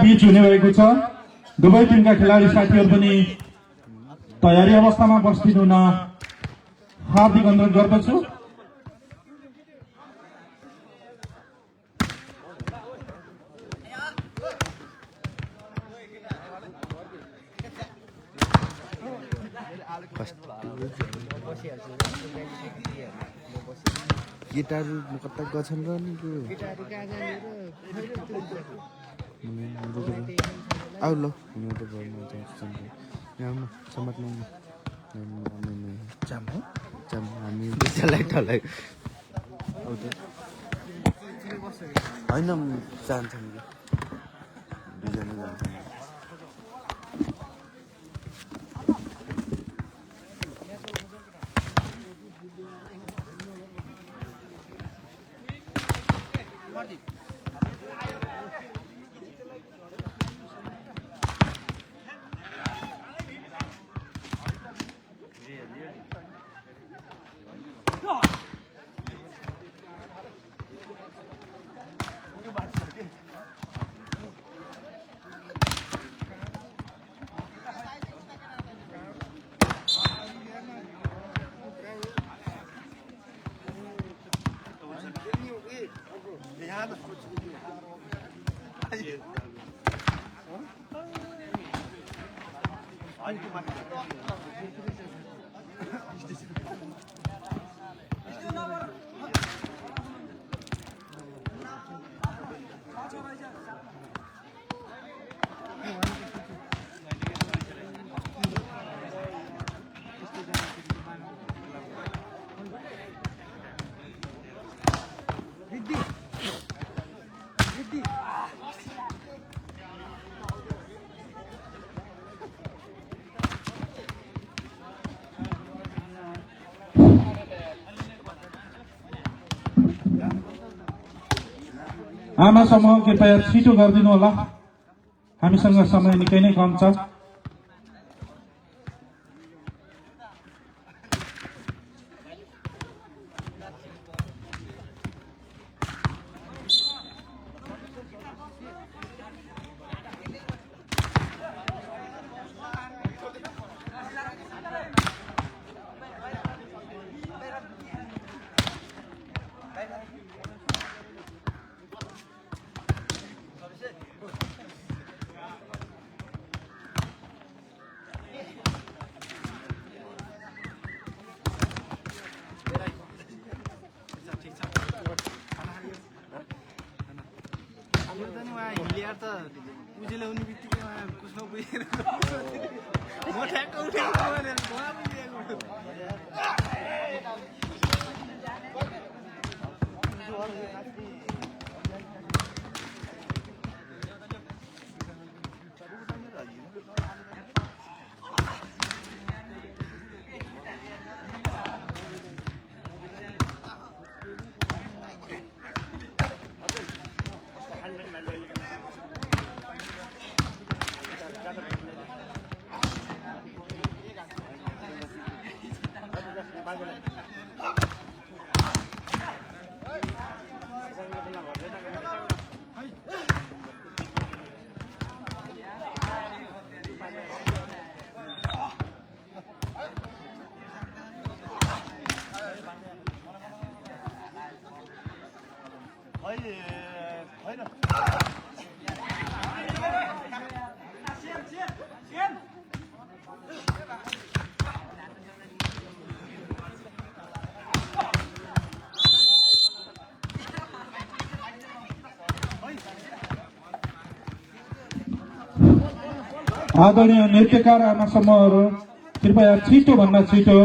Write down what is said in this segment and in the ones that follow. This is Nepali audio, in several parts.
बीच हुने भएको छ। दुवै टिमका खेलाडी साथीहरू पनि तयारी अवस्थामा बस्दिनु हुन हार्दिक अनुरोध गर्दछु। गिटार कता गछन् र नि आउ ल हुनु त भयो आउनु समात्नु जाम हो जाम हामी बिचलाई ठलाई होइन जान्छौँ दुईजना जान्छौँ। आमा समूह कृपया छिटो गरिदिनु होला, हामीसँग समय निकै नै कम छ। आदरणीय नृत्यकार आमा समूहहरू कृपया छिटो भन्दा छिटो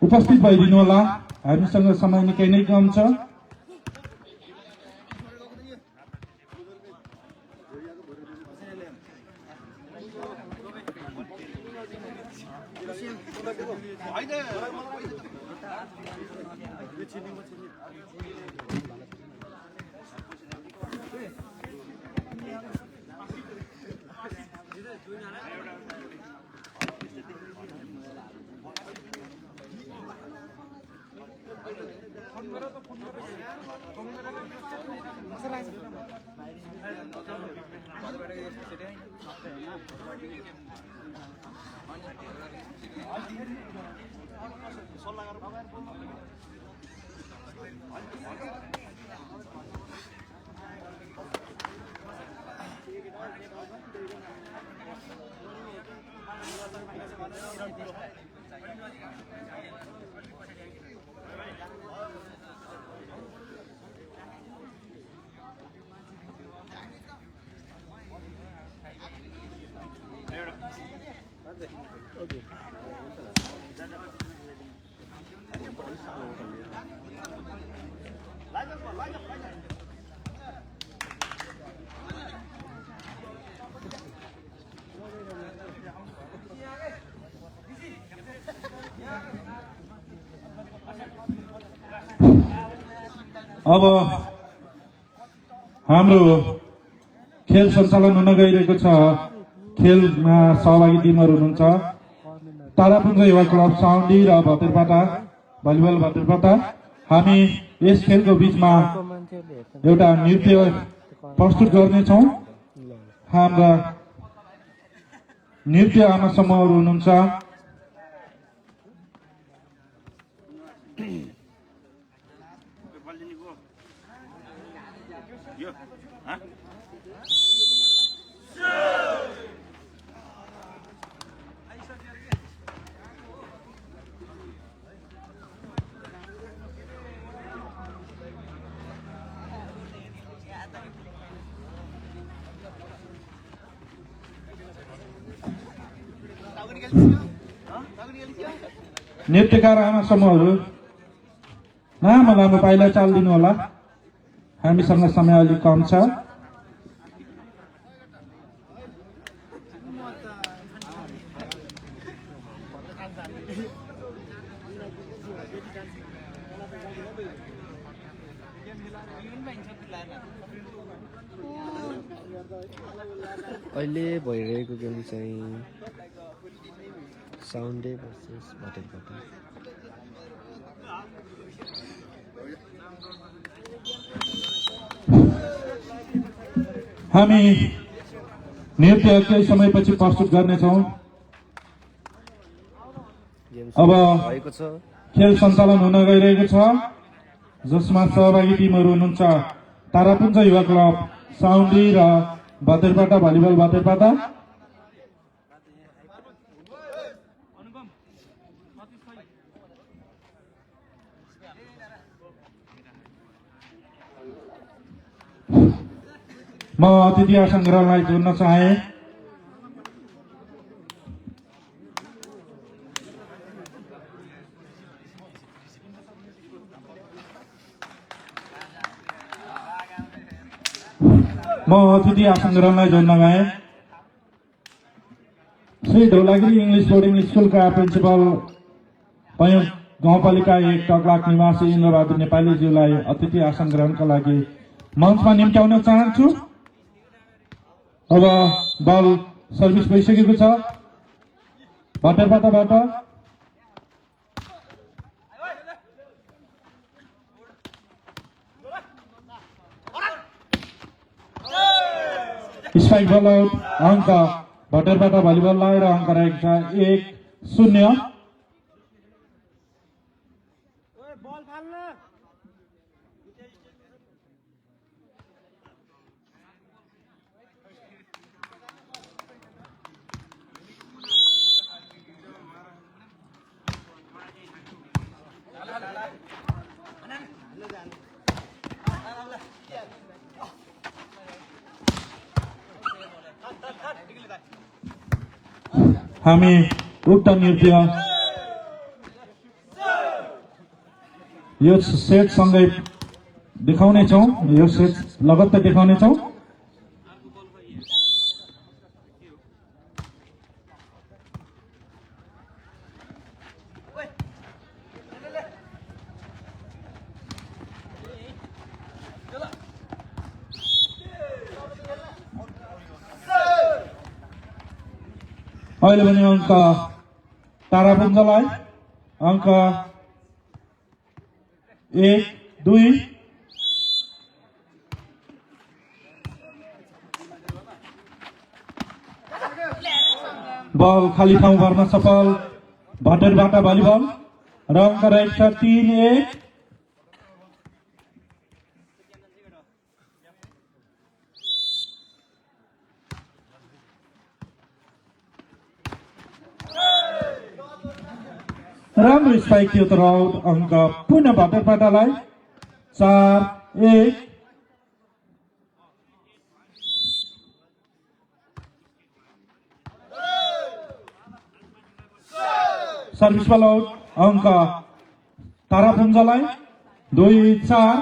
उपस्थित भइदिनु होला, हामीसँग समय निकै नै कम छ। अब हाम्रो खेल सञ्चालन हुन गइरहेको छ। खेलमा सहभागी टिमहरू हुनुहुन्छ तारापुञ्ज युवा क्लब साउन्डी र भतेरपाटा भलिबल भतेरपाटा। हामी यस खेलको बीचमा एउटा नृत्य प्रस्तुत गर्नेछौँ। हाम्रा नृत्य आमा समूहहरू हुनुहुन्छ। नृत्यकार आमा समूहहरू लामो लामो पाइला चालिदिनु होला। हामीसँग समय अलिक कम छ। अहिले भइरहेको गेम चाहिँ साउन्डे भर्सेस भतेरपाटा। हामी नृत्य केही समयपछि प्रस्तुत गर्नेछौँ। अब भएको छ। खेल सञ्चालन हुन गइरहेको छ, जसमा सहभागी टिमहरू हुनुहुन्छ तारापुञ्ज युवा क्लब साउन्डी र भतेरपाटा भलिबल भतेरपाटा। म अतिथि सङ्ग्रहलाई जोड्न चाहे। जोड्न गए। श्री ढोलागिरी इंग्लिश बोर्डिङ स्कुलका प्रिन्सिपल पयौँ गाउँपालिका 1 टकलाक निवासी इन्द्रबहादुर नेपालीज्यूलाई अतिथि आसन ग्रहणका लागि मञ्चमा निम्त्याउन चाहन्छु। अब बल सर्भिस भइसकेको छ भतेरपाटाबाट। स्ट्राइक बल आउट, अङ्क भतेरपाटा भलिबललाई र अङ्क रहेको छ 1-0। हामी उक्त नृत्य यो सेट सँगै देखाउनेछौँ। यो सेट लगत्तै देखाउनेछौँ। अहिले पनि अङ्क तारापुञ्जलाई, अङ्क 1-2। बल खाली ठाउँ भर्न सफल भट्टरबाट भलिबल र अङ्क रहेको छ 3-1। राम्रो स्पाइक थियो तर आउट। अङ्क पुनः भट्टरपाटालाई 4-1। सर्भिस बल आउट। अङ्क तारापुञ्जलाई 2-4।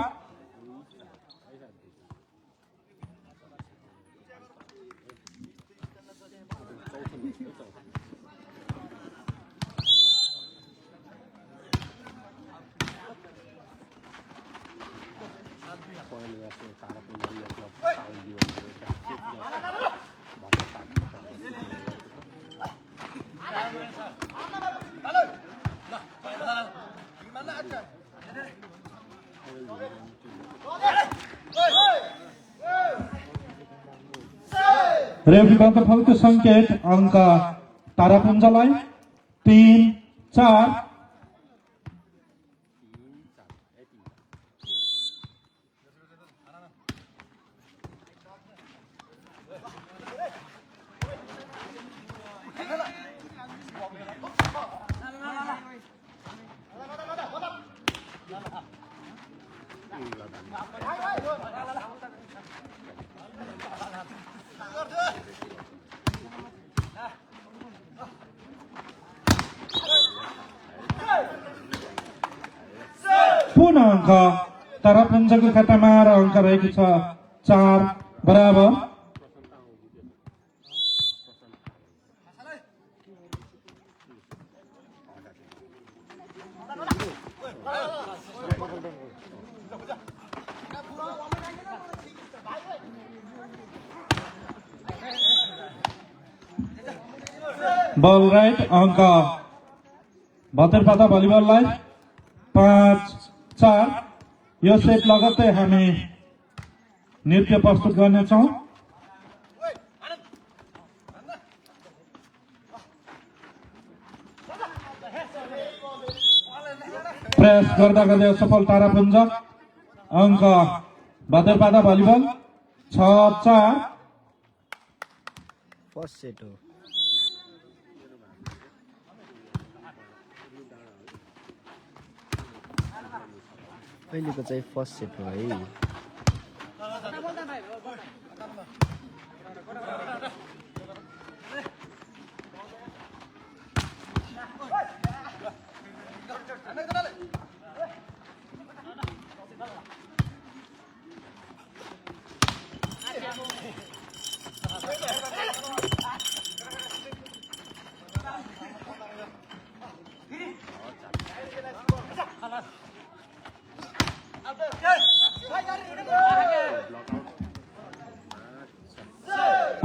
रेफ्रीबाट फलको सङ्केत। अङ्क तारापुञ्जलाई 3-4। पुनः अङ्क तारापुञ्जको खातामा र अङ्क रहेको छ 4 बराबर। बल राइट। अङ्क भट्टरपाटा भलिबललाई 5-4। यो सेट लगत्तै हामी नृत्य प्रस्तुत गर्नेछौँ। प्रयास गर्दा गर्दै असफल तारापुञ्ज। अङ्क भट्टरपाटा भलिबल 6-4। फर्स्ट सेट हो। अहिलेको चाहिँ फर्स्ट सेट हो है।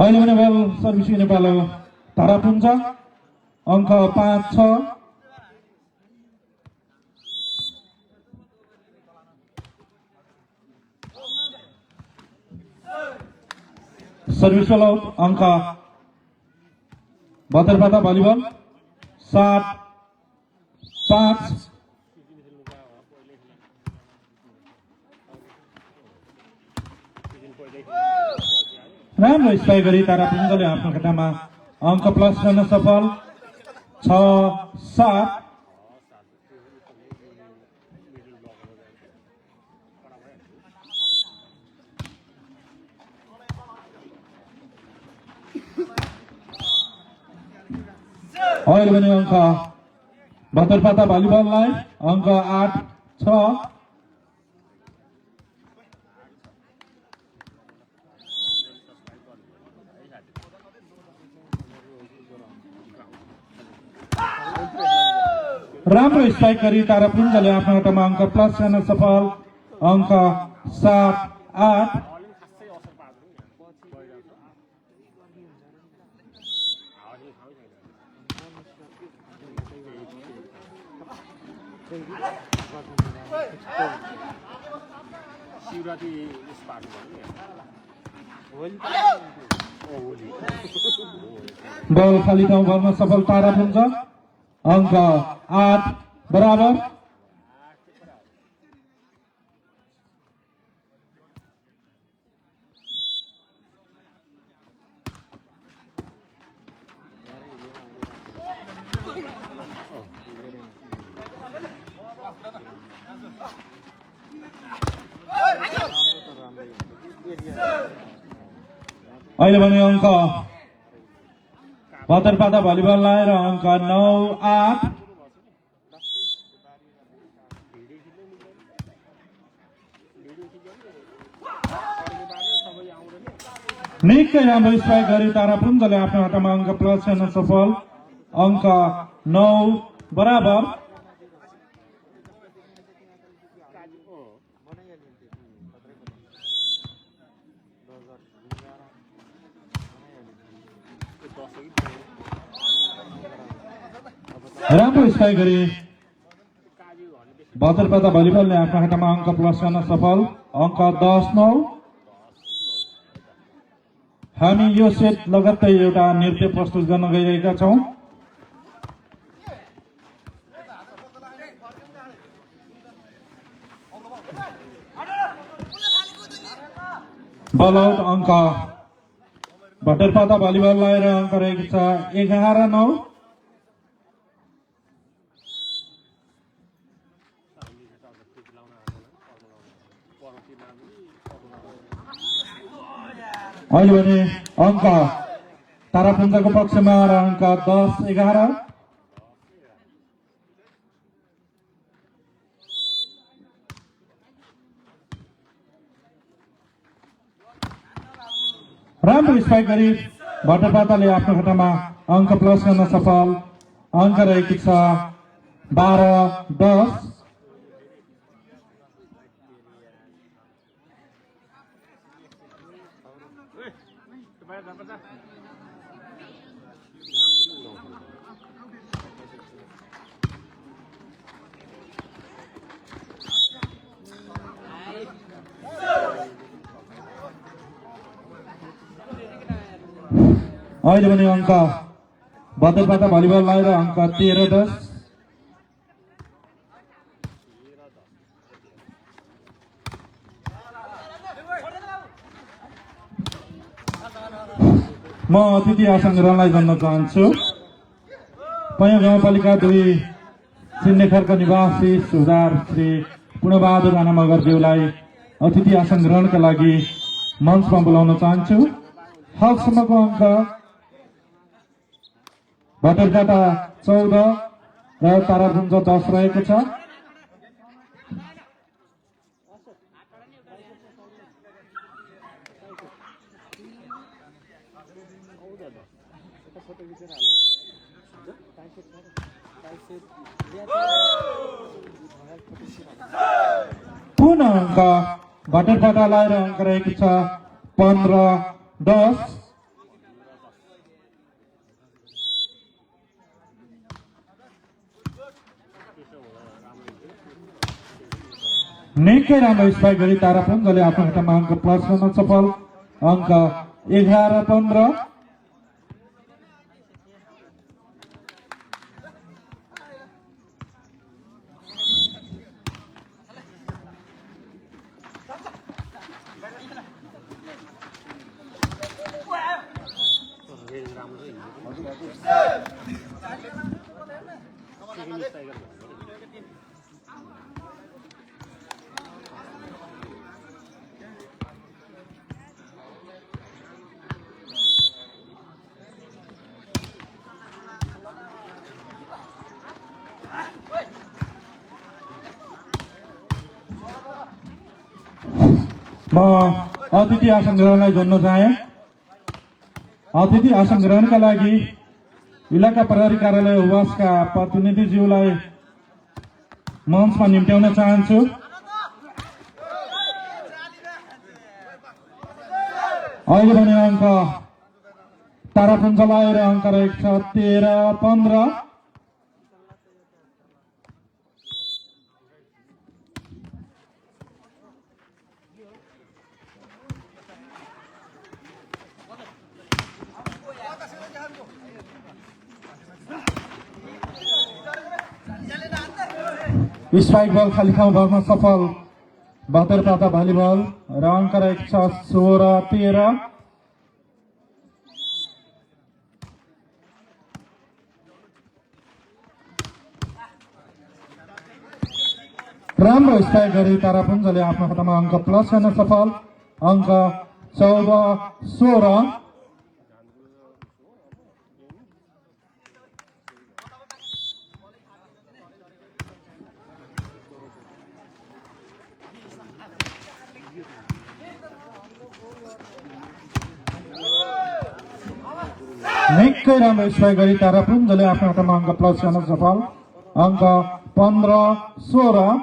अहिले पनि बेल सर्भिस नेपाल तारापुञ्ज। अङ्क 5-6। सर्भिस बल आउट। अङ्क भट्टरपाटा भलिबल 7-5। राम्रो स्पाइक गरी तारापुञ्जले आफ्नो खातामा अङ्क प्लस गर्न सफल 6-7। अहिले पनि अङ्क भट्टरपाटा भलिबललाई अङ्क 8-6। राम्रो स्ट्राइक गरी तारापुञ्जले आफ्नो खातामा अङ्क प्लस गर्न सफल अङ्क 7-8। शिवरात्रि बल खाली ठाउँ गर्न सफल तारापुञ्ज अङ्क 8 बराबर। अहिले भने अङ्क बतरपाटा भलिबल लाएर अङ्क 9-8। निकै राम्रो स्ट्राइक गरी तारापुञ्जले आफ्नो हातमा अङ्क प्लस गर्न सफल अङ्क 9 बराबर। राम्रो स्ट्राइक गरी बतरपाटा भलिबलले आफ्नो हातमा अङ्क प्लस गर्न सफल अङ्क 10-9। हामी यो सेट लगत्तै एउटा नृत्य प्रस्तुत गर्न गइरहेका छौं। बल आउट अङ्क बतरपाटा भलिबल लाएर अङ्क रहेको छ 11-9। अहिले भने अङ्क तारापुञ्जको पक्षमा र अङ्क 10-11। राम्रो स्ट्राइक गरी बतरपाटाले आफ्नो खातामा अङ्क प्लस गर्न सफल अङ्क रहेको छ 12-10। अहिले भने अङ्क बतरपाटा भलिबल लाएर अङ्क 13-10। म अतिथि आसन ग्रहणलाई भन्न चाहन्छु। पय गाउँपालिका 2 सिन्नेखरका निवासी सुधार श्री पूर्णबहादुर राणा मगरज्यूलाई अतिथि आसन ग्रहणका लागि मञ्चमा बोलाउन चाहन्छु। हालसम्मको अङ्क बतरपाटा 14 र तारापुञ्ज 10 रहेको छ। पुनः अङ्क बतरपाटा लाएर अङ्क रहेको छ 15-10। निकै राम्रो स्ट्राइक गरी तारापुञ्जले आफ्नो खातामा अङ्क प्लस गर्न सफल अङ्क 11-15। म अतिथि आसन ग्रहणलाई जोड्न चाहे। अतिथि आसन ग्रहणका लागि इलाका प्रहरी कार्यालय हुवासका प्रतिनिधिज्यूलाई मञ्चमा निम्त्याउन चाहन्छु। अहिले भने अङ्क तारापुञ्ज लाएर अङ्क रहेको छ 13-15। स्पाइक बल खाली ठाउँ भर्न सफल बातेरपाटा भलिबल र अङ्क रहेको छ 16-13। राम्रो स्पाइक गरी तारापुञ्जले आफ्नो खातामा अङ्क प्लस गर्न सफल, अङ्क 14-16। निकै राम्रो स्पाइक गरी तारापुञ्जले आफ्नो खातामा अङ्क प्लस गर्न सफल, अङ्क 15-16।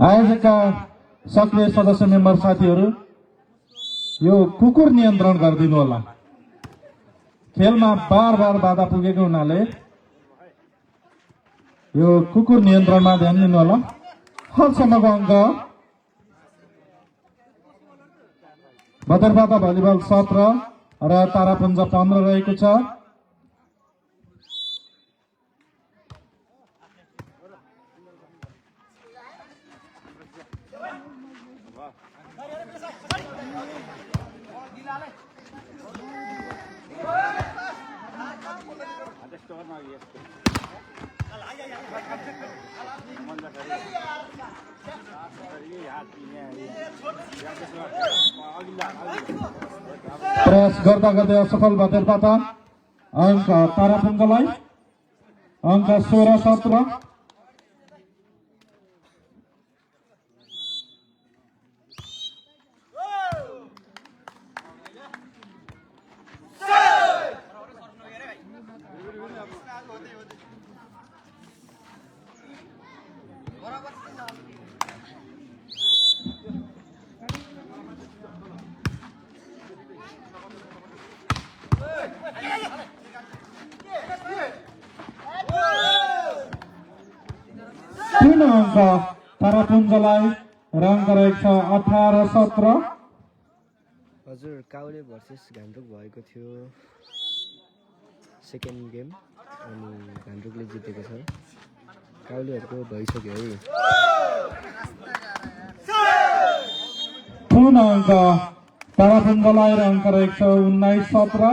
आयोजकका सक्रिय सदस्य मेम्बर साथीहरू, यो कुकुर नियन्त्रण गरिदिनु होला। खेलमा बार बार बाधा पुगेको हुनाले यो कुकुर नियन्त्रणमा ध्यान दिनु होला। हालसम्मको अङ्क बातेरपाटा भलिबल 17 र तारापुञ्ज 15 रहेको छ। प्रयास गर्दा गर्दै असफल बातेरपाटा, अङ्क तारापुञ्जलाई अङ्क 16-17। तीन अङ्क तारापुञ्जलाई र अङ्क रहेको छ 18-17। हजुर, काउले भर्सेस घान्द्रुक भएको थियो सेकेन्ड गेम, अनि घान्द्रुकले जितेको छ। काउलेहरूको भइसक्यो है। पूर्ण अङ्क तारापुञ्जलाई र अङ्क रहेको छ 19-17।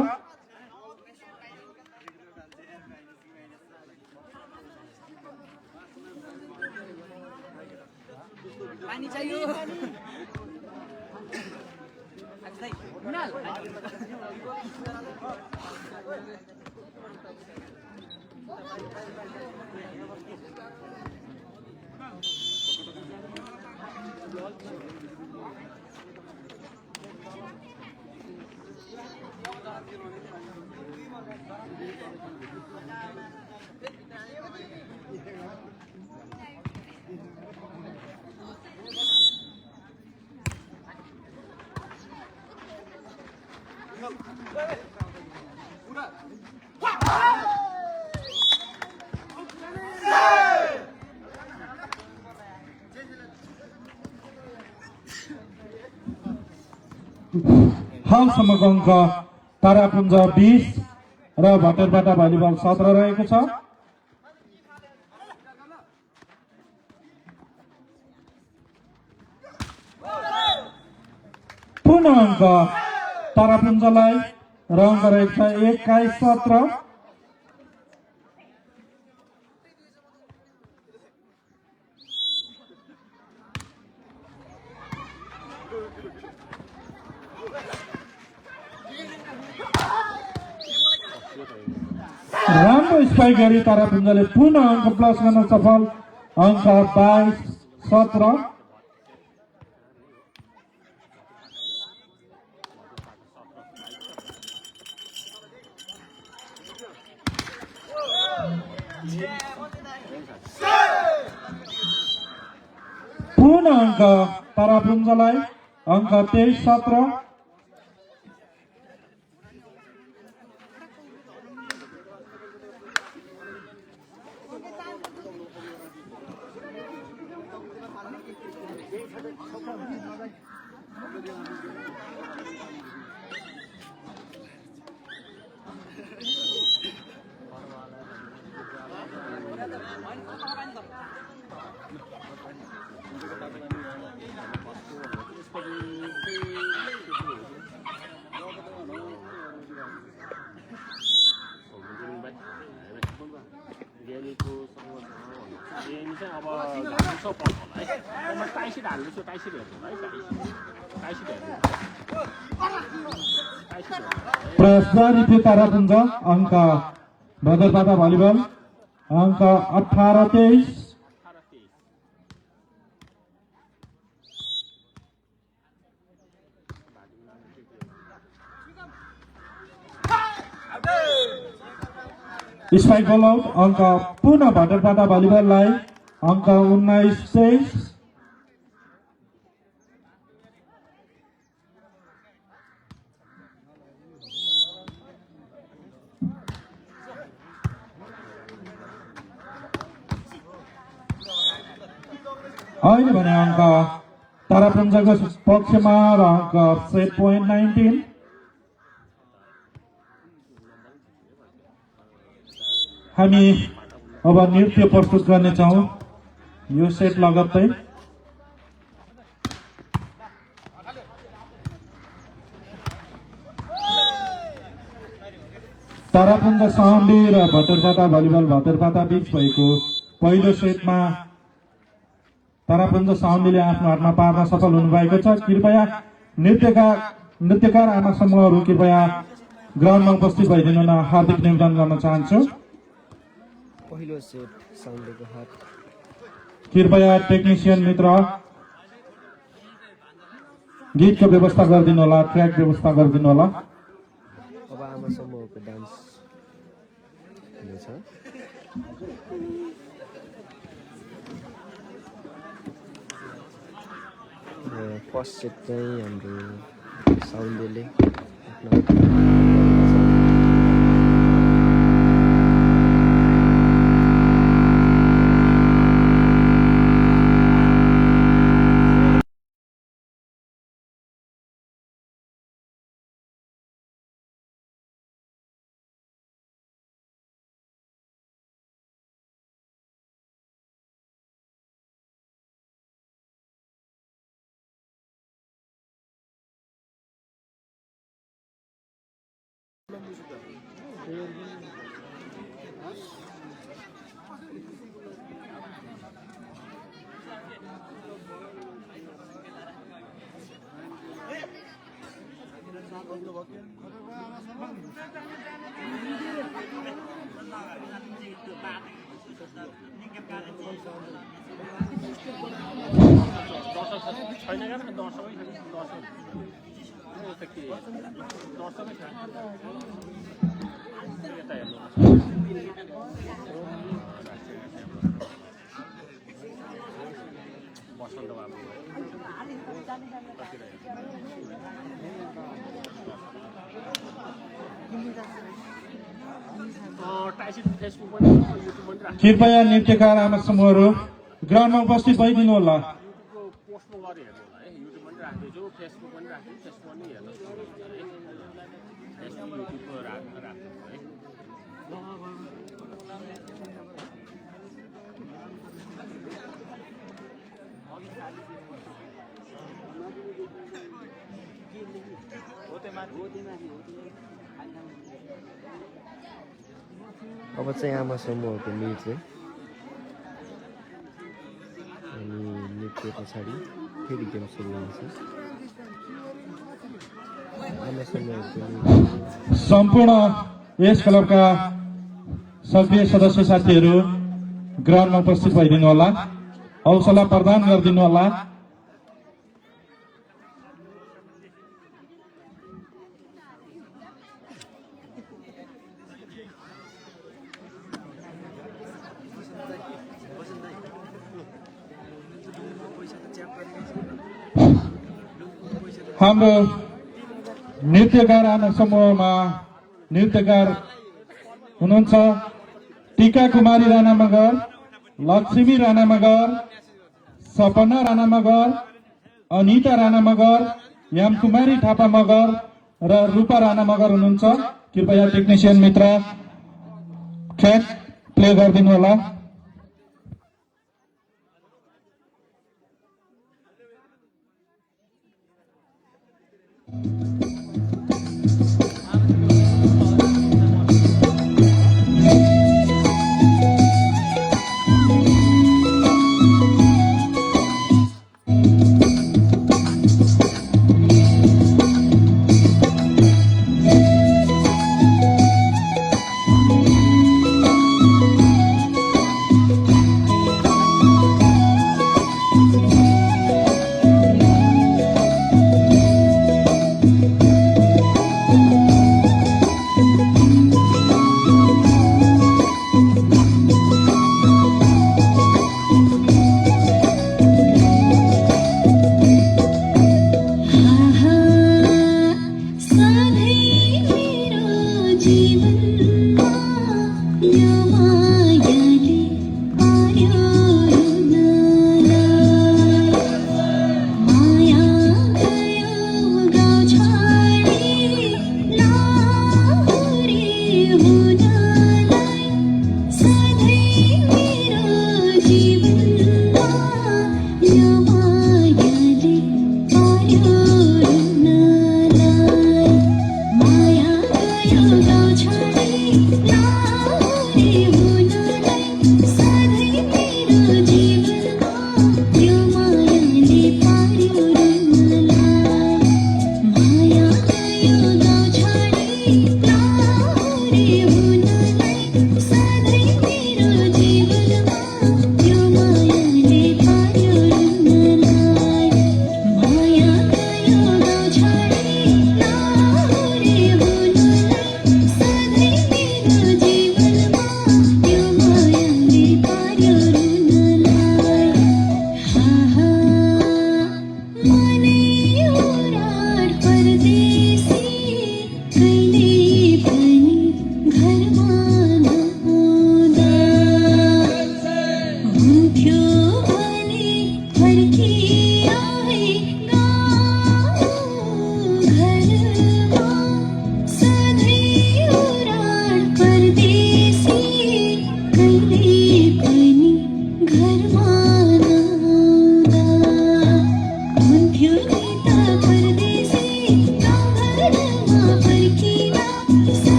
हालसम्मको अङ्क तारापुञ्ज 20 र बातेरपाटा भलिबल 17 रहेको छ। पूर्ण अङ्क तारापुञ्जलाई र अङ्क रहेको छ 21-17। राम्रो स्पाइक गरी तारापुञ्जले पुनः अङ्क प्लस गर्न सफल, अङ्क 22-17। पुनः अङ्क तारापुञ्जलाई अङ्क 23-17। प्रयास थियो तारापुञ्ज अङ्क भदरपाटा भलिबल अङ्क 18-23। स्पाइक बल आउट अङ्क पुनः भदरपाटा भलिबललाई अङ्क 19-23। अहिले भने अङ्क तारापुञ्जको पक्षमा र अङ्क सेट पोइन्ट 19। हामी अब नृत्य प्रस्तुत गर्नेछौँ यो सेट लगत्तै। तारापुञ्ज सहम्बी र भटरपाटा भलिबल भटरपाटा बीच भएको पहिलो सेटमा तारापुञ्ज सहम्बीले आफ्नो हातमा पार्न सफल हुनुभएको छ। कृपया नृत्यकार आमा समूहहरू कृपया ग्राउन्डमा उपस्थित भइदिनु न हार्दिक निवेदन गर्न चाहन्छु। पहिलो सेट साउन्डेको हात। कृपया टेक्निसियन मित्र गीतको व्यवस्था गरिदिनु होला, ट्र्याक व्यवस्था गरिदिनु होला। अब आमा समूहको डान्स हुनेछ। फर्स्ट सेट चाहिँ हाम्रो साउन्डेले कृपया नृत्यकार आमा समूहहरू ग्राउन्डमा उपस्थित भइदिनु होला। अब चाहिँ आमा समूहको नृत्य अनि नृत्य पछाडि फेरि गेम सुरु हुन्छ। आमा समूहको सम्पूर्ण यस क्लबका सक्रिय सदस्य साथीहरू ग्राउन्डमा उपस्थित भइदिनु होला, हौसला प्रदान गरिदिनु होला। हाम्रो नृत्यकार आना समूहमा नृत्यकार हुनुहुन्छ टीका कुमारी राणा मगर, लक्ष्मी राणा मगर, सपना राणा मगर, अनिता राणा मगर, यामकुमारी थापा मगर र रूपा राणा मगर हुनुहुन्छ। कृपया टेक्निशियन मित्र ट्र्याक प्ले गरिदिनु होला।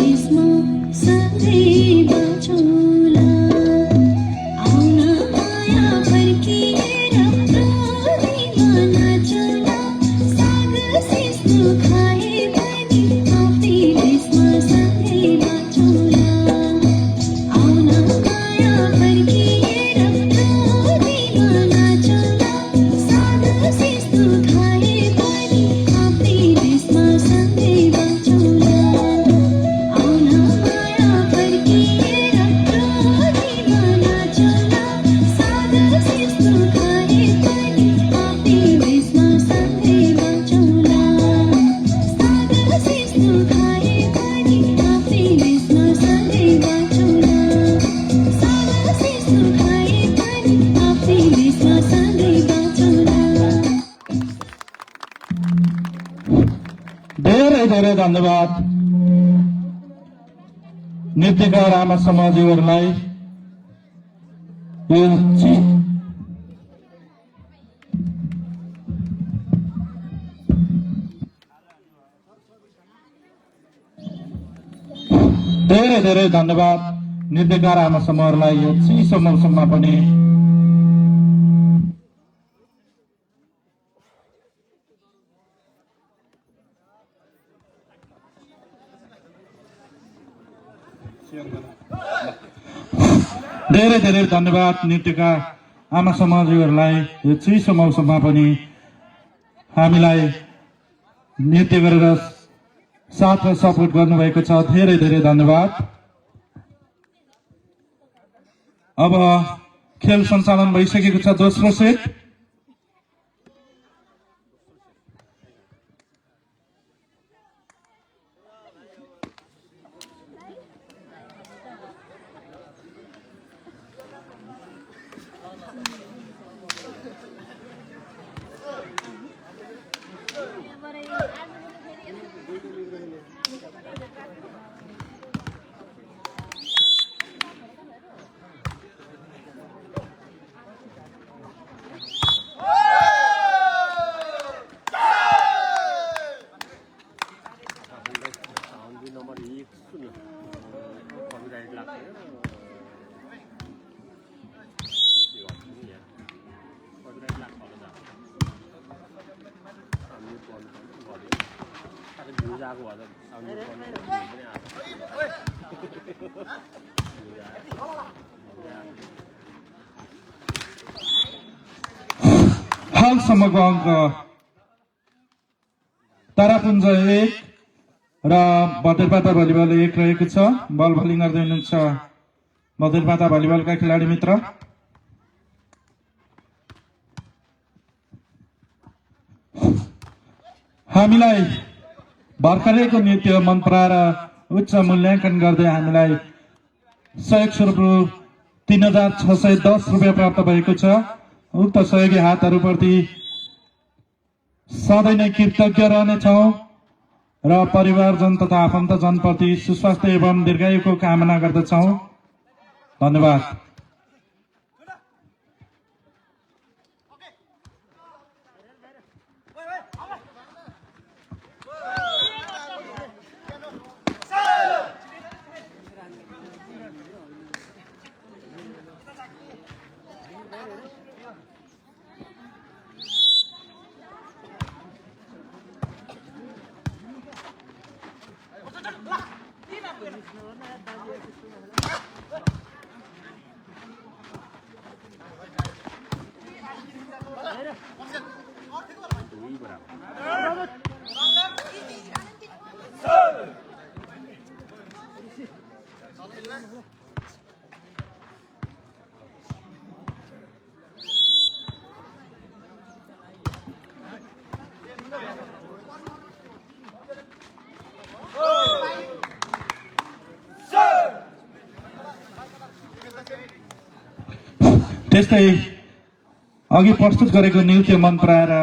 This धन्यवाद नृत्यकार आमा समाजहरूलाई यो धेरै धेरै धन्यवाद नृत्यकार आमा समूहहरूलाई यो चिसो मौसममा पनि धेरै धेरै धन्यवाद नृत्यकार आमा समाजहरूलाई यो चिसो मौसममा पनि हामीलाई नृत्य गरेर साथ र सपोर्ट गर्नुभएको छ। धेरै धेरै धन्यवाद। अब खेल सञ्चालन भइसकेको छ। दोस्रो सेट हालसम्मको अङ्क तारापुञ्ज 1 र भदैरपाटा भलिबल 1 रहेको छ। बल बलिङ गर्दै हुनुहुन्छ भदैरपाटा भलिबलका खेलाडी मित्र। हामीलाई भर्खरैको नृत्य मन पराएर उच्च मूल्याङ्कन गर्दै हामीलाई सहयोग स्वरूप 3610 रुपियाँ प्राप्त भएको छ। उक्त सहयोगी हातहरूप्रति सधैँ नै कृतज्ञ रहनेछौँ र परिवारजन तथा आफन्तजनप्रति सुस्वास्थ्य एवं दीर्घायुको कामना गर्दछौँ। धन्यवाद। त्यस्तै अघि प्रस्तुत गरेको नृत्य मन पराएर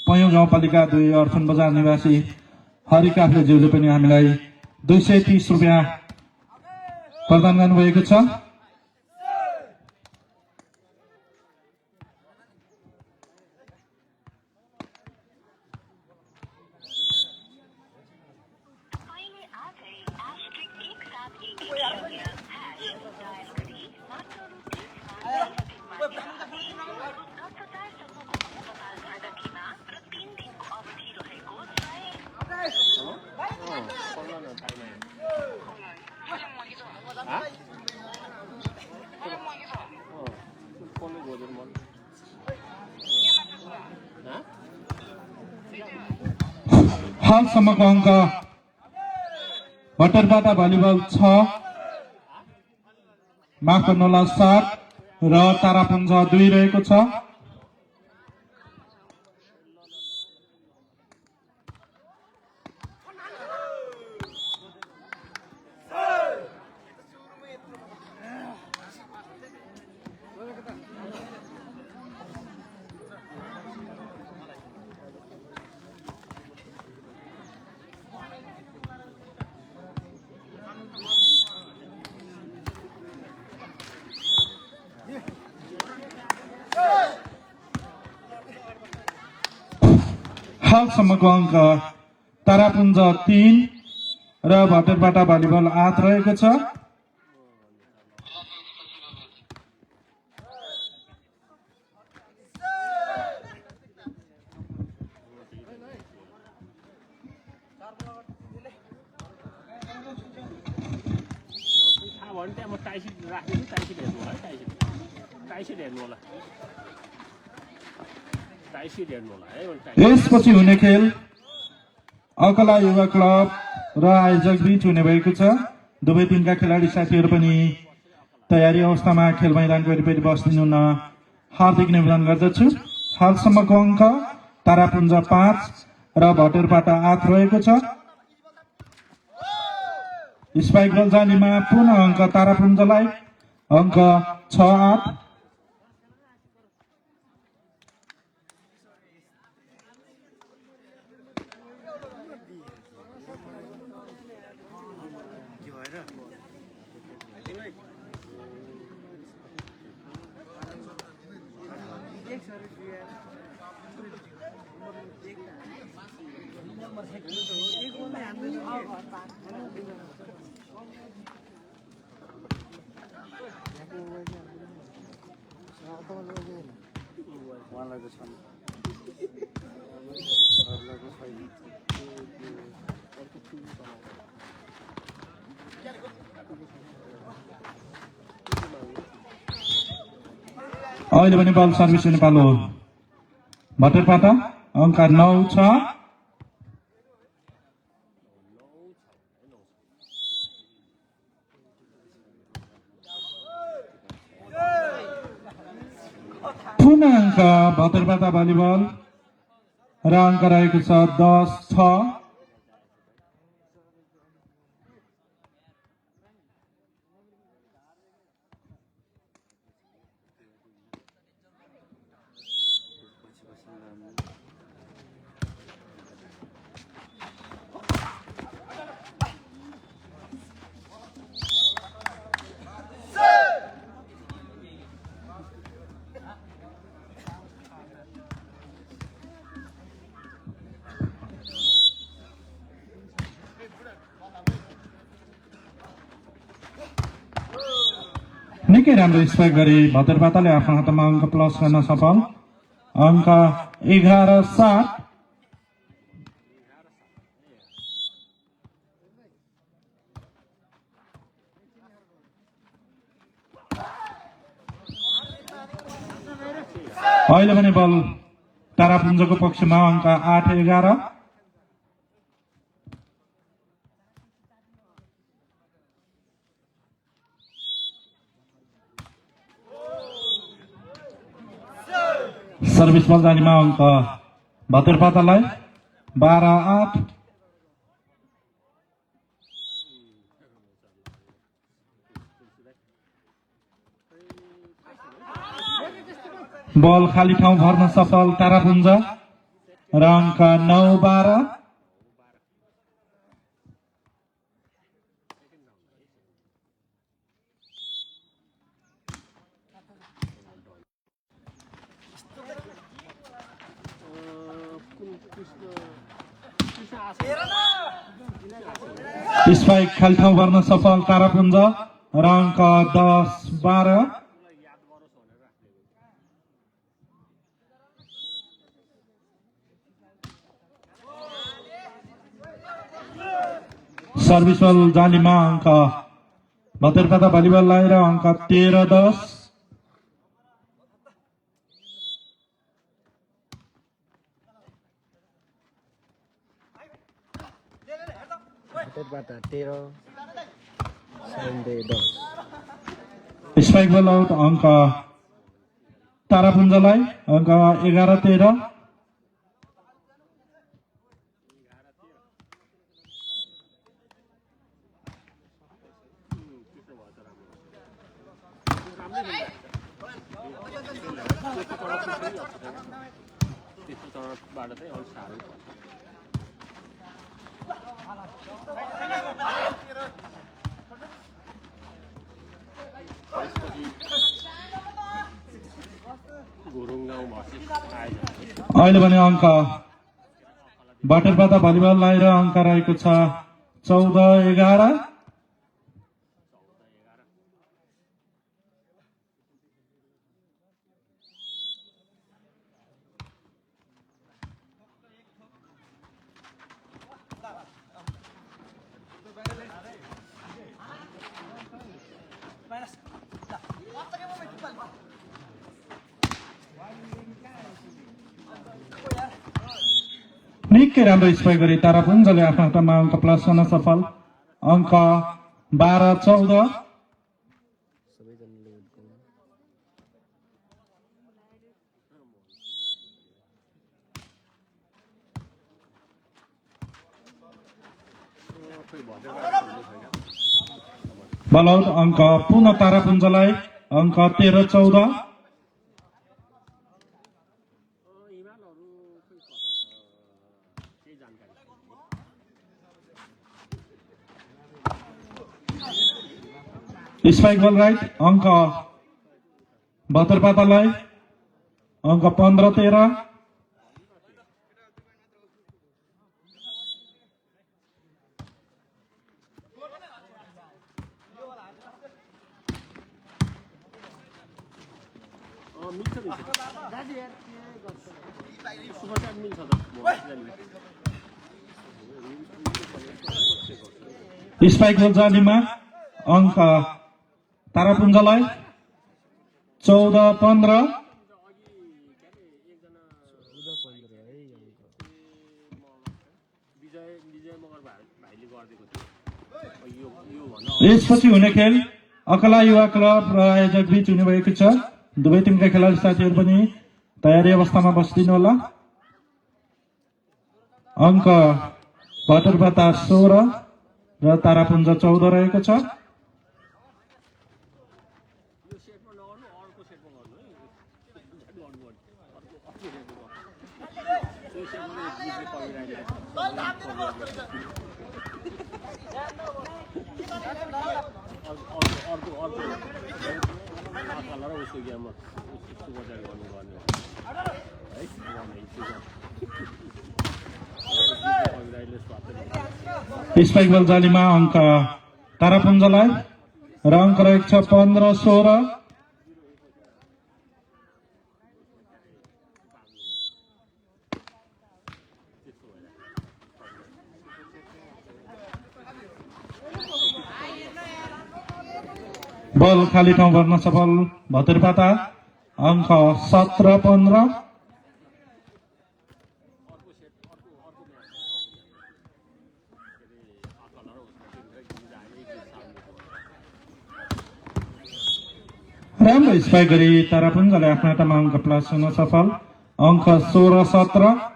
पयौं गाउँपालिका 2 अर्थुन बजार निवासी हरि काफ्लेज्यूले पनि हामीलाई 230 रुपियाँ प्रदान गर्नुभएको छ। हालसम्मको अङ्क भटरपाटा भलिबल 6, माफ गर्नुहोला 7 र तारापुञ्ज 2 रहेको छ। हालसम्मको अङ्क तारापुञ्ज 3 र भटेरपाटा भलिबल 8 रहेको छ। यसपछि हुने खेल अकला युवा क्लब र आयोजक बीच हुने भएको छ। दुवै टिमका खेलाडी साथीहरू पनि तयारी अवस्थामा खेल मैदानको वरिपरि बस्दिनु हुन हार्दिक निवेदन गर्दछु। हालसम्मको अङ्क तारापुञ्ज 5 र भटेरपाटा 8 रहेको छ। स्पाइक बल जालीमा पुनः अङ्क तारापुञ्जलाई, अङ्क 6-8। अहिले पनि बल सर्भिस नेपाल हो। भटेरपाटा अङ्क 9 छ। पुनः अङ्क भटेरपाटा भलिबल र अङ्क रहेको छ 10-6। निकै राम्रो स्पाइक गरी भटेरपाटाले आफ्नो हातमा अङ्क प्लस गर्न सफल। अङ्क 11-7। अहिले पनि बल तारापुञ्जको पक्षमा अङ्क 8-11। सर्भिस बल जालीमा अङ्क भटेरपाटालाई 12-8। बल खाली ठाउँ भर्न सफल तारापुञ्ज र अङ्क 9-12। स्पाइक खाली ठाउँ भर्न सफल तारापुञ्ज र अङ्क 10-12। सर्भिस बल जालीमा अङ्क भटेरपाटा भलिबललाई र अङ्क 13-10। भटेरपाटा 13 10। स्पाइक बल आउट अङ्क तारापुञ्जलाई, अङ्क 11-13। अहिले पनि अङ्क बाटरपाटा भलिबल लाएर अङ्क रहेको छ 14-11। निकै राम्रो स्पाइक गरी तारापुञ्जले आफ्नो हातमा अङ्क प्लस गर्न सफल। अङ्क 12-14। सबैजनाले उठ्दैन। बल आउट। अङ्क पुनः तारापुञ्जलाई। अङ्क 13-14। स्पाइक बल राइट। अङ्क बाटरपाटालाई। अङ्क 15-13। स्पाइक बल जालीमा। अङ्क तारापुञ्जलाई। 14-15। यसपछि हुने खेल अकला युवा क्लब र आयोजक बीच हुने भएको छ। दुवै टिमका खेलाडी साथीहरू पनि तयारी अवस्थामा बसिदिनु होला। अङ्क बाटरपाटा 16 र तारापुञ्ज 14 रहेको छ। स्पाइक बल जालीमा। अङ्क तारापुञ्जलाई र अङ्क रहेको छ 15-16। बल खाली ठाउँ भर्न सफल बाटरपाटा। अङ्क 17-15। राम्रो स्पाइक गरी तारापुञ्जले आफ्नो हातमा अङ्क प्लस हुन सफल। अङ्क 16-17।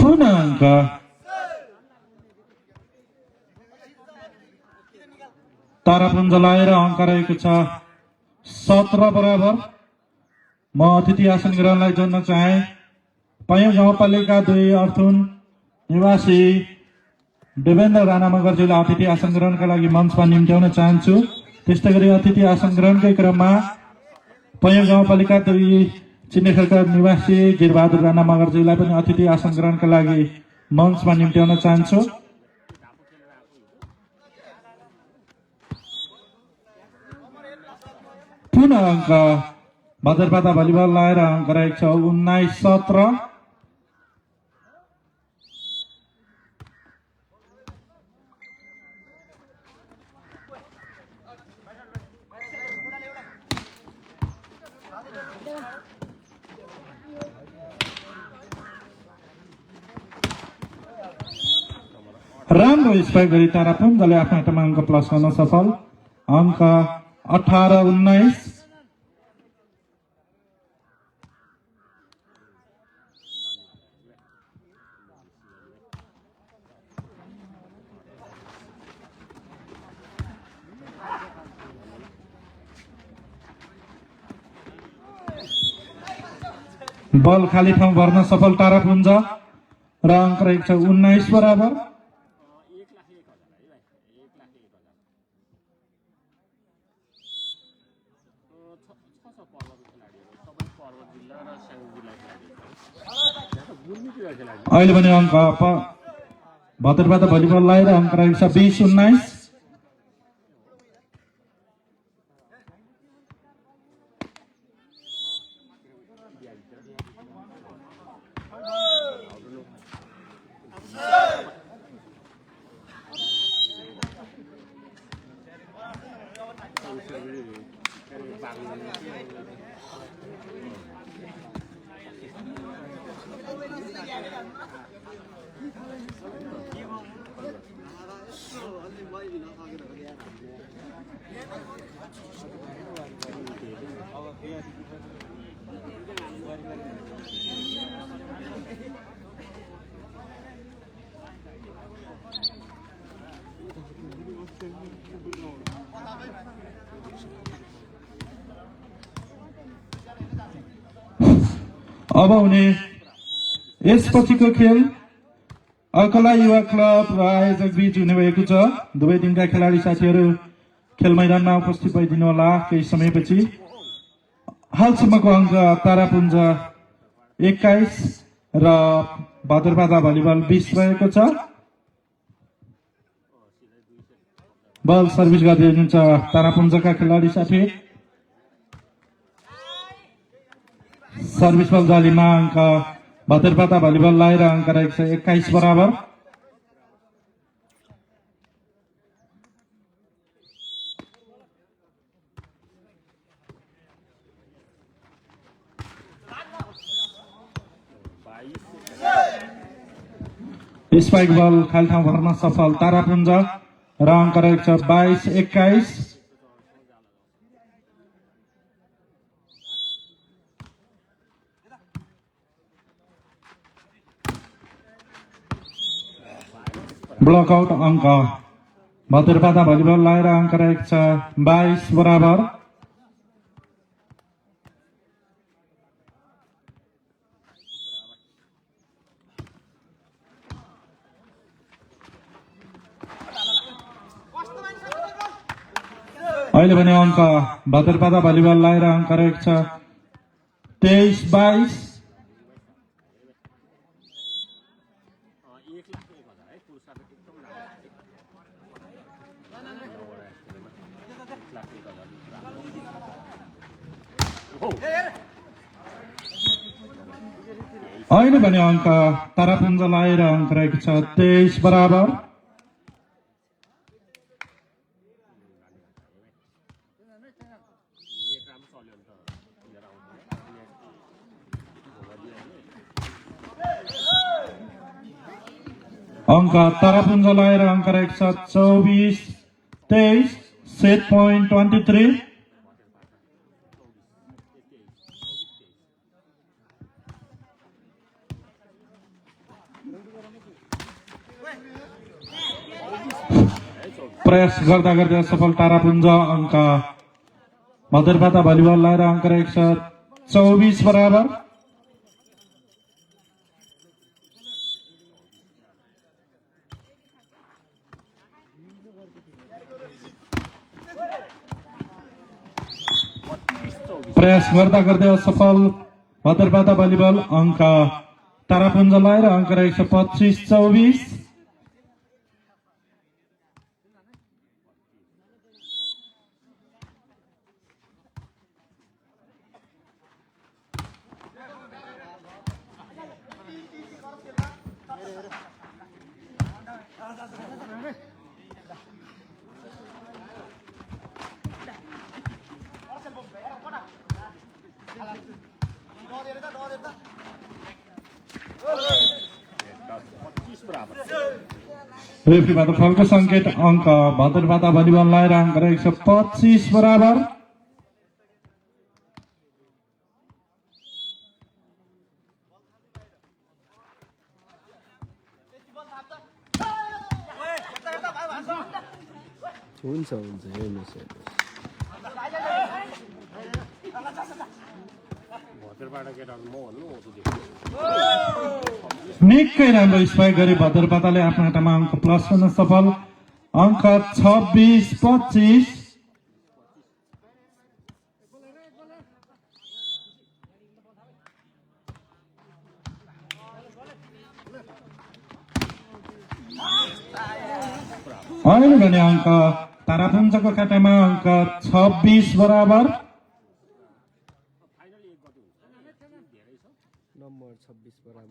पुनः अङ्क तारापुञ्जलाई र अङ्क रहेको छ 17 बराबर। म अतिथि आसन ग्रहणलाई जोड्न चाहे। पयौँ गाउँपालिका 2 अर्थुन निवासी देवेन्द्र राणा मगरजीलाई अतिथि आसन ग्रहणका लागि मञ्चमा निम्त्याउन चाहन्छु। त्यस्तै गरी अतिथि आसन ग्रहणकै क्रममा पयौँ गाउँपालिका 2 चिन्नेखलका निवासी गिरबहादुर राणा मगरजीलाई पनि अतिथि आसन ग्रहणका लागि मञ्चमा निम्त्याउन चाहन्छु। पुनः अङ्क बाटरपाटा भलिबल लाएर अङ्क रहेको छ 19-17। राम्रो स्पाइक गरी तारापुञ्जले आफ्नो हातमा अङ्क प्लस गर्न सफल। अङ्क 18-19। बल खाली ठाउँ भर्न सफल तारापुञ्ज र अङ्क रहेको छ 19 बराबर। अहिले भने अङ्क भद्रपाटा भलिबललाई र अङ्क रहेको छ 20-19। अब हुने यसपछिको खेल अल्कला युवा क्लब र आयोजक बीच हुने भएको छ। दुवै टिमका खेलाडी साथीहरू खेल मैदानमा उपस्थित भइदिनु होला केही समयपछि। हालसम्मको अङ्क तारापुञ्ज 21 र भद्रपाटा भलिबल 20 रहेको छ। बल सर्भिस गर्दै हुनुहुन्छ तारापुञ्जका खेलाडी साथी। सर्भिस बल जालीमा अङ्क भद्रपाटा भलिबललाई र अङ्क रहेको छ 21 बराबर। स्पाइक बल खाली ठाउँ भर्न सफल तारापुञ्ज र अङ्क रहेको छ 22-21। ब्लकआउट अङ्क भद्रपाटा भलिबललाई र अङ्क रहेको छ 22 बराबर। अहिले भने अङ्क भद्रपाटा भलिबललाई र अङ्क रहेको छ 23-22। अहिले भने अङ्क तारापुञ्जलाई र अङ्क रहेको छ 23 बराबर। अङ्क तारापुञ्जलाई र अङ्क रहेको छ 24-23। Set point 23। प्रयास गर्दा गर्दै सफल तारापुञ्ज अङ्क भद्रपाटा भलिबललाई र अङ्क रहेको छ 24 बराबर। प्रयास गर्दा गर्दै असफल भद्रपाटा भलिबल अङ्क तारापुञ्जलाई र अङ्क रहेको छ 25-24। रेफ्रीबाट फलको संकेत अङ्क भद्रपाटा भलिबललाई र अङ्क रहेको छ 25 बराबर। हुन्छ हेर्नुहोस् निकै राम्रो स्पाइक गरी भद्रपाटाले आफ्नो हातमा अङ्क प्लस गर्न सफल अङ्क 26-25। अहिले भने अङ्क तारापुञ्जको खातामा अङ्क 26 बराबर। नम्बर 26 बराबर।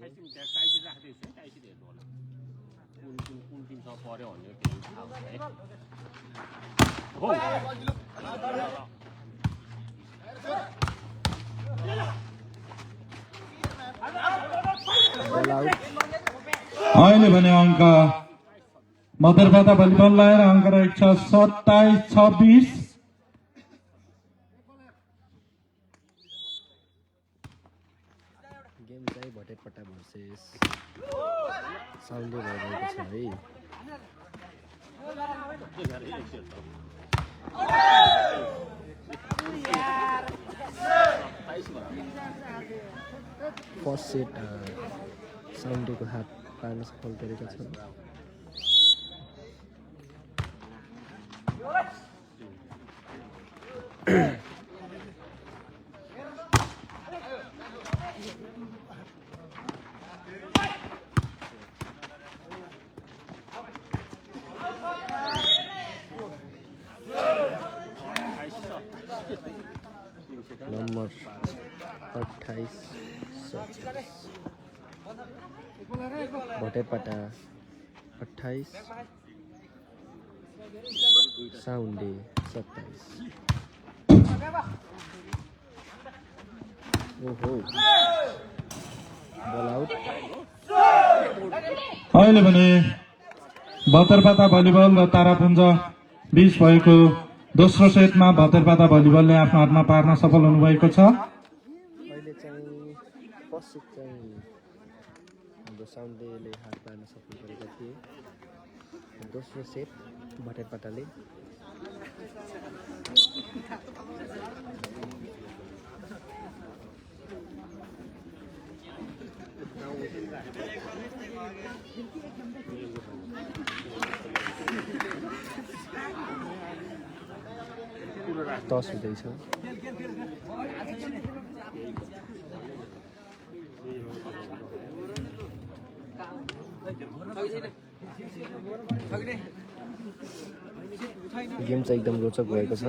बल आउट। अहिले भने अङ्क मदरबाटा भलिबल लगाएर अङ्क रहेको छ 27-26। गेम चाहिँ भटेरपट्टा भर्सेस साउन्डे भइरहेको छ है। फर्स्ट सेट साउन्डेको हात पार्न सफल गरेका छन्। नम्बर 28 भटेरपाटा 28 साउन्डे 27। ओहो बल आउट। अहिले भने भतेरपाटा भलिबल र तारापुञ्ज बीच भएको दोस्रो सेटमा भतेरपाटा भलिबलले आफ्नो हातमा पार्न सफल हुनुभएको छ। अहिले चाहिँ फर्स्ट सेट चाहिँ हाम्रो साउन्डेले हात पार्न सफल गरेका थिए। दोस्रो सेट भटेरपाटाले। टस हुँदैछ। गेम चाहिँ एकदम रोचक भएको छ।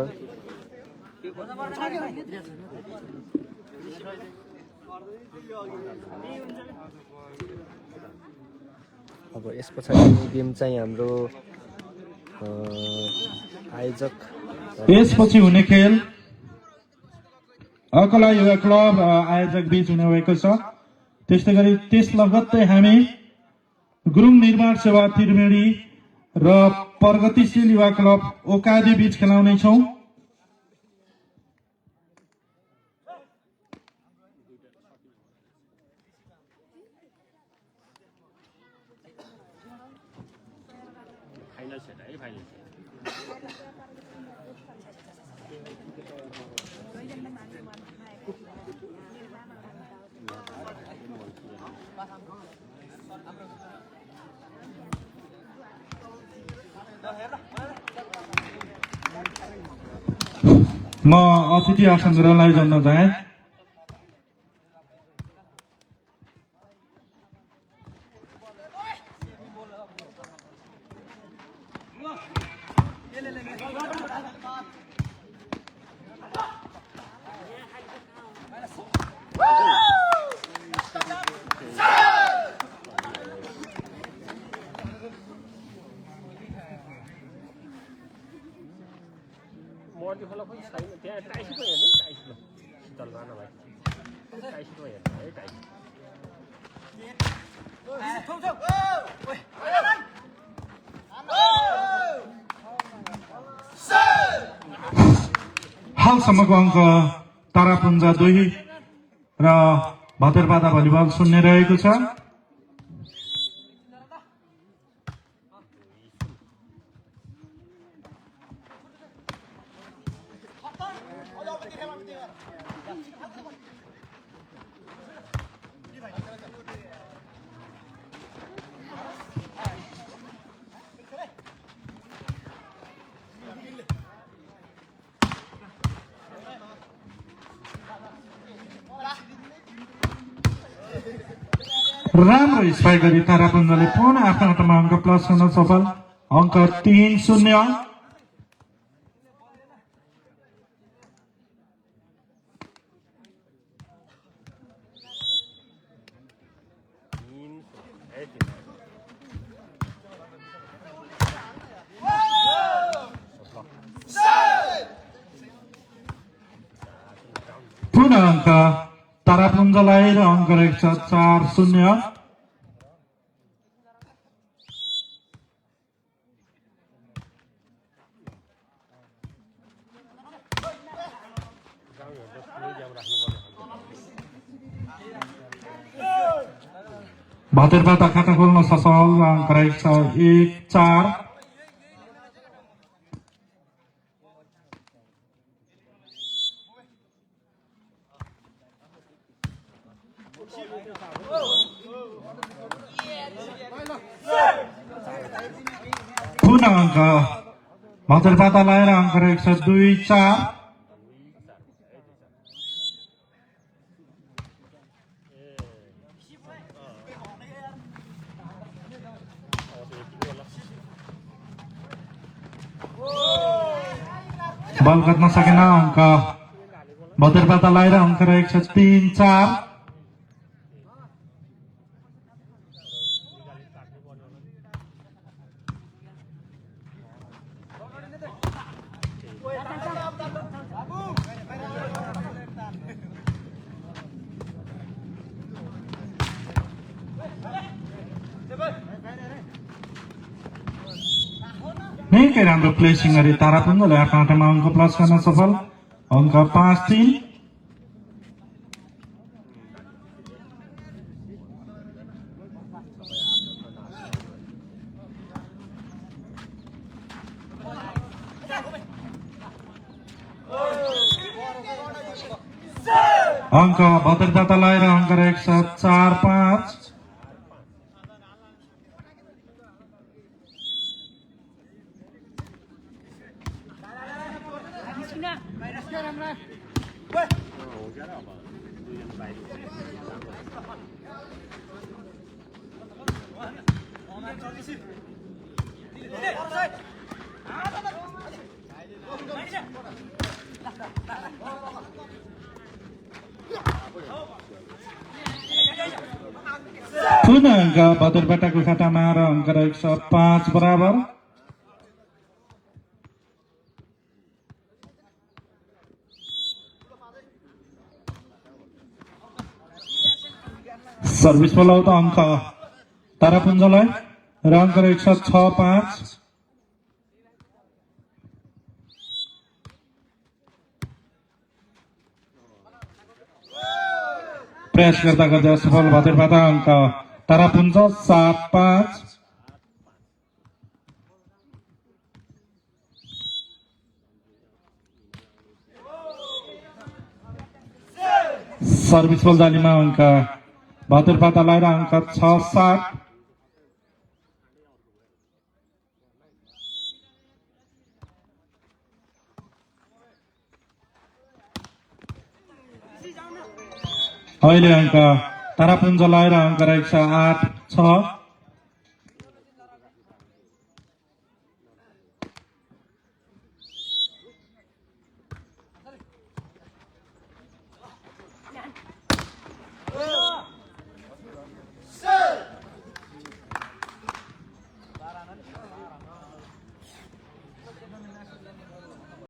अब यस पछाडि गेम चाहिँ हाम्रो आयोजक यसपछि हुने खेल अकला युवा क्लब आयोजक बीच हुने भएको छ। त्यस्तै गरी त्यस लगत्तै हामी गुरुङ निर्माण सेवा त्रिवेणी र प्रगतिशील युवा क्लब ओकादी बीच खेलाउनेछौँ। म अतिथि आसन ग्रहलाई जान्न चाहे। हालसम्मको अङ्क तारापुञ्ज 2 र भतेरपाटा भलिबल 0 रहेको छ। राम्रो स्पाइक गरी तारापुञ्जले पुनः आफ्नो हातमा अङ्क प्लस गर्न सफल। अङ्क 3-0। पुनः अङ्क तारापुञ्जलाई र अङ्क रहेको छ 4-0। भातेरपाटा खाता खोल्न सफल। अङ्क रहेको छ 1-4। पुनः अङ्क भातेरपाटालाई र अङ्क रहेको छ 2-4। बल गर्न सकेन। अङ्क भातेरपाटालाई र अङ्क रहेको छ 3-4। निकै राम्रो प्लेसिङ गरी तारापुञ्जले आफ्नो हातमा अङ्क प्लस गर्न सफल। अङ्क 5-3। अङ्क भातेरपाटालाई र अङ्क रहेको छ 4-5। पुनः अङ्क भातेरपाटाको खातामा र अङ्क रहेको छ 5 बराबर। सर्भिस बोलाउँदा अङ्क तारापुञ्जलाई र अङ्क रहेको छ 6-5। प्रयास गर्दा गर्दा सफल भातेरपाटा। अङ्क तारापुञ्ज 7-5। सर्भिस बल जालीमा अङ्क भातेरपाटालाई र अङ्क 6-7। अहिले अङ्क तारापुञ्जलाई र अङ्क रहेको छ 8-6।